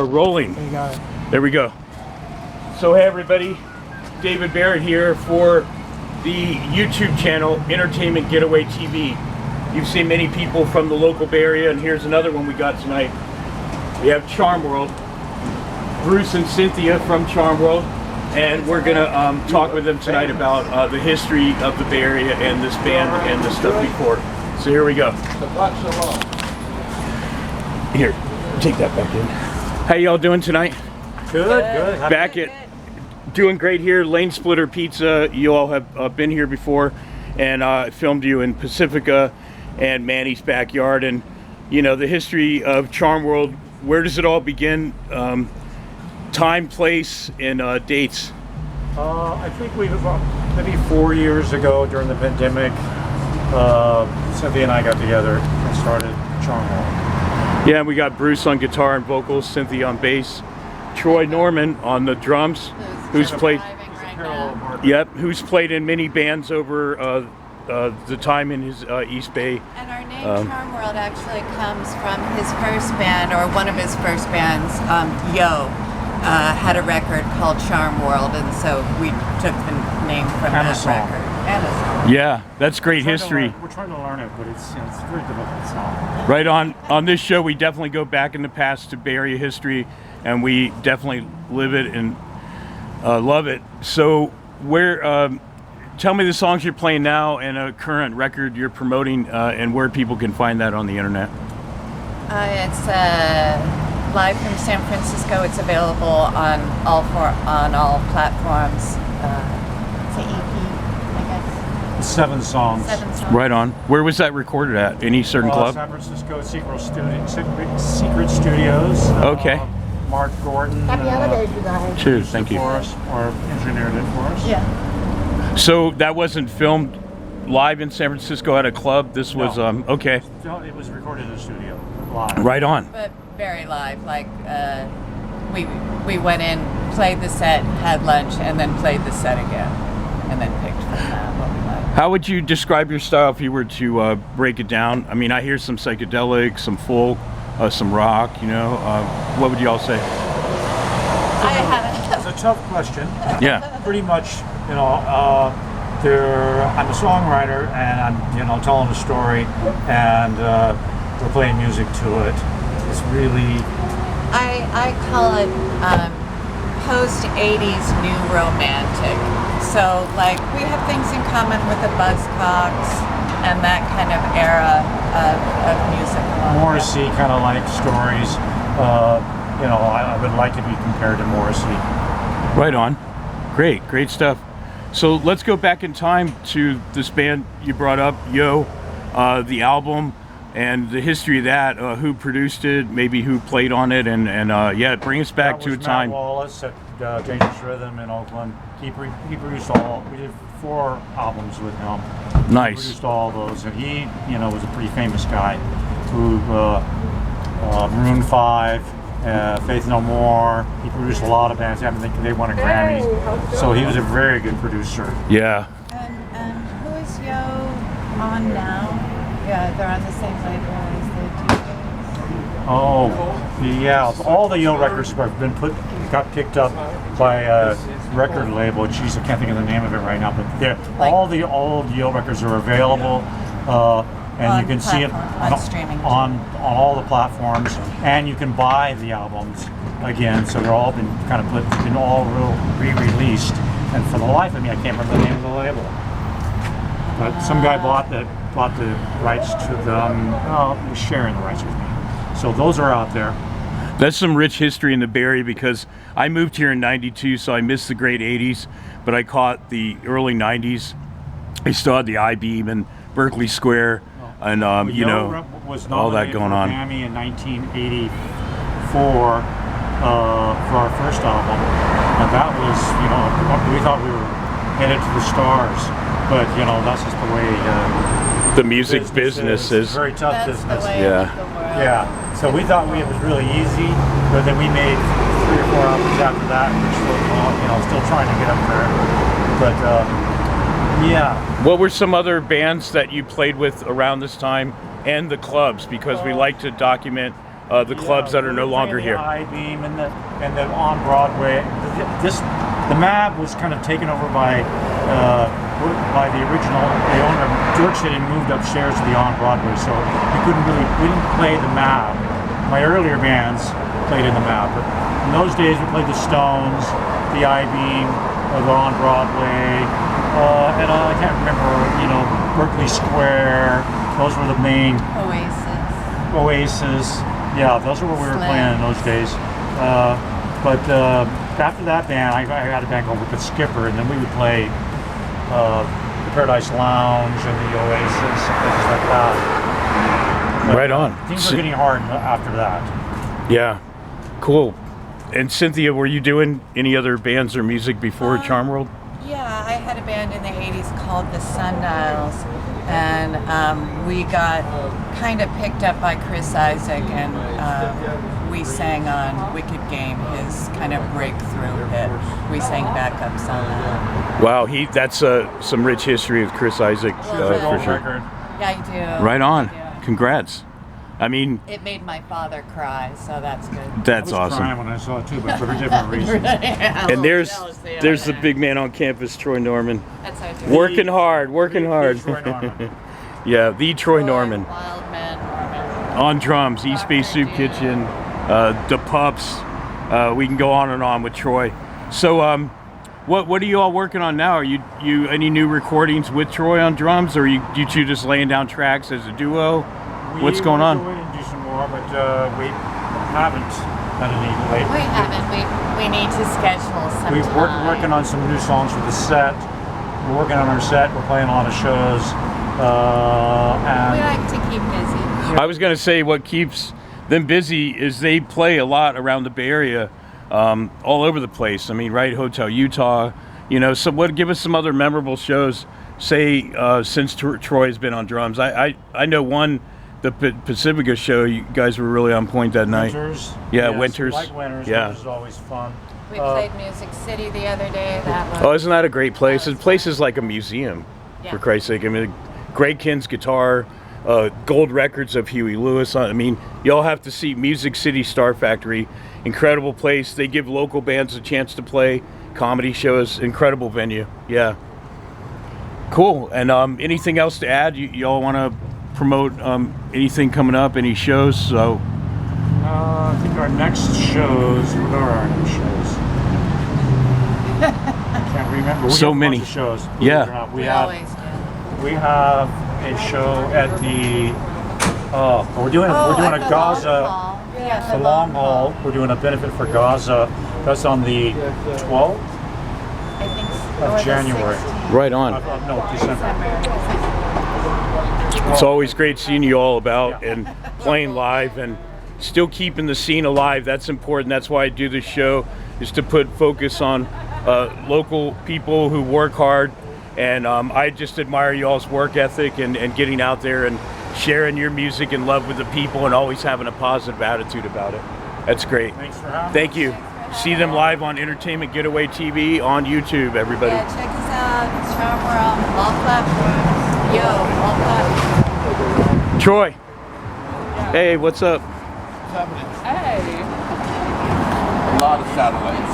We're rolling. There you go. There we go. So hey everybody, David Barrett here for the YouTube channel Entertainment Getaway TV. You've seen many people from the local Bay Area, and here's another one we got tonight. We have Charm World, Bruce and Cynthia from Charm World, and we're gonna talk with them tonight about the history of the Bay Area and this band and the stuff before. So here we go. Here, take that back in. How y'all doing tonight? Good. Back at doing great here. Lane Splitter Pizza. You all have been here before, and filmed you in Pacifica and Manny's backyard, and you know the history of Charm World. Where does it all begin? Time, place, and dates. I think maybe 4 years ago during the pandemic, Cynthia and I got together and started Charm World. Yeah, we got Bruce on guitar and vocals, Cynthia on bass, Troy Norman on the drums, who's played who's played in many bands over the time in his East Bay. And our name Charm World actually comes from his first band, or one of his first bands. Yo had a record called Charm World, and so we took the name from that record. And a song. Yeah, that's great history. We're trying to learn it, but it's very difficult song. Right on. On this show, we definitely go back in the past to Bay Area history, and we definitely live it and love it. So, tell me the songs you're playing now and a current record you're promoting, and where people can find that on the internet. It's live from San Francisco. It's available on all platforms. It's an EP, I guess. 7 songs. 7 songs. Right on. Where was that recorded at? Any certain club? San Francisco Secret Studios. Okay. Mark Gordon. Happy holidays, you guys. Cheers. Thank you. For us, or engineered it for us. Yeah. So that wasn't filmed live in San Francisco at a club. This was okay. It was recorded in the studio live. Right on. But very live. Like we went in, played the set, had lunch, and then played the set again, and then picked from that what we liked. How would you describe your style if you were to break it down? I mean, I hear some psychedelic, some folk, some rock. You know, what would you all say? It's a tough question. Yeah. Pretty much, you know, I'm a songwriter, and I'm, telling a story, and we're playing music to it. It's really. I call it post-'80s new romantic. So, like, we have things in common with the Buzzcocks and that kind of era of music. Morrissey kind of like stories. I would like to be compared to Morrissey. Right on. Great stuff. So let's go back in time to this band you brought up, Yo, the album, and the history of that. Who produced it? Maybe who played on it? And yeah, bring us back to a time. Matt Wallace at Dangerous Rhythm in Oakland. He produced all. We did 4 albums with him. Nice. He produced all those, and he, was a pretty famous guy. Who Maroon 5, Faith No More. He produced a lot of bands. I think they won a Grammy. So he was a very good producer. Yeah. And who is Yo on now? Yeah, they're on the same label as the DJs. Oh, yeah. All the Yo records have been got picked up by a record label. Jeez, I can't think of the name of it right now. But all the old Yo records are available, and you can see it on streaming on all the platforms, and you can buy the albums again. So they're all been all re-released. And for the life of me, I can't remember the name of the label. But some guy bought the rights to them. Was sharing the rights with me. So those are out there. That's some rich history in the Bay Area, because I moved here in '92, so I missed the great '80s, but I caught the early '90s. I still had the I-Beam and Berkeley Square, and was all that going on. Grammy in 1984 for our first album, and that was, we thought we were headed to the stars, but that's just the way the music business is. Very tough business. Yeah. So we thought it was really easy, but then we made 3 or 4 albums after that, and we're still trying to get up there. But yeah. What were some other bands that you played with around this time, and the clubs? Because we like to document the clubs that are no longer the here. I-beam and the on Broadway. The MAB was kind of taken over by the original owner, George City, and moved upstairs to the on Broadway, so we didn't play the MAB. My earlier bands played in the MAB, but in those days we played the Stones, the I-beam, the on Broadway, and I can't remember, Berkeley Square. Those were the main. Oasis. Yeah, those are what we were playing in those days. But after that band, I had a band called Wicked Skipper, and then we would play the Paradise Lounge and the Oasis, places like that. But, Right on. Things were getting hard after that. Yeah, cool. And Cynthia, were you doing any other bands or music before Charm World? Yeah, I had a band in the 80s called the Sundials, and we got kind of picked up by Chris Isaak, and we sang on Wicked Game, his kind of breakthrough hit. We sang backups on that. Wow, that's some rich history with Chris Isaak, for sure. Yeah, I do. Right on. I do. Congrats. I mean, It made my father cry, so that's good. that's I was crying awesome. when I saw it too, but for a different reason. And there's the big man on campus, Troy Norman. That's how I do. Working hard. Troy Norman. Yeah, the Troy Norman. Wild Man Norman. On drums, East Bay Soup Kitchen, the Pups. We can go on and on with Troy. So, what are you all working on now? Are you any new recordings with Troy on drums, or you two just laying down tracks as a duo? What's going on? We can do some more, but we haven't done any lately. We haven't. We need to schedule some We've time. working on some new songs for the set. We're working on our set. We're playing a lot of shows. And We like to keep busy. I was gonna say what keeps them busy is they play a lot around the Bay Area, all over the place. I mean, right, Hotel Utah. So give us some other memorable shows. Say since Troy has been on drums. I know one. The Pacifica show, you guys were really on point that night. Winters. Yeah, Yes, Winters. we like Winters. Yeah. Winters is always fun. We played Music City the other day. That was. Oh, isn't that a great place? The place is like a museum, for Yeah. Christ's sake. I mean, Greg Kinn's guitar, gold records of Huey Lewis. I mean, y'all have to see Music City Star Factory. Incredible place. They give local bands a chance to play comedy shows. Incredible venue. Yeah. Cool. And anything else to add? Y'all want to promote anything coming up? Any shows? So. I think our next shows. What are our next shows? I can't remember. We So have a many. bunch of shows. Yeah. Believe it or not. We always do. We have a show at the. We're doing at a the Gaza. Long Haul. Yeah, The Long Haul. We're doing a benefit for Gaza. That's on the 12th I think so. of Or the January. 16th. Right on. No, December. It's always great seeing you all about and playing live and still keeping the scene alive. That's important. That's why I do this show, is to put focus on local people who work hard. And I just admire y'all's work ethic and getting out there and sharing your music and love with the people and always having a positive attitude about it. That's great. Thanks for having Thank us. you. See them live on Entertainment Getaway TV on YouTube, everybody. Yeah, check us out. Charm World, all platforms. Yo, all platforms. Troy. Hey, what's up? Hey. A lot of satellites.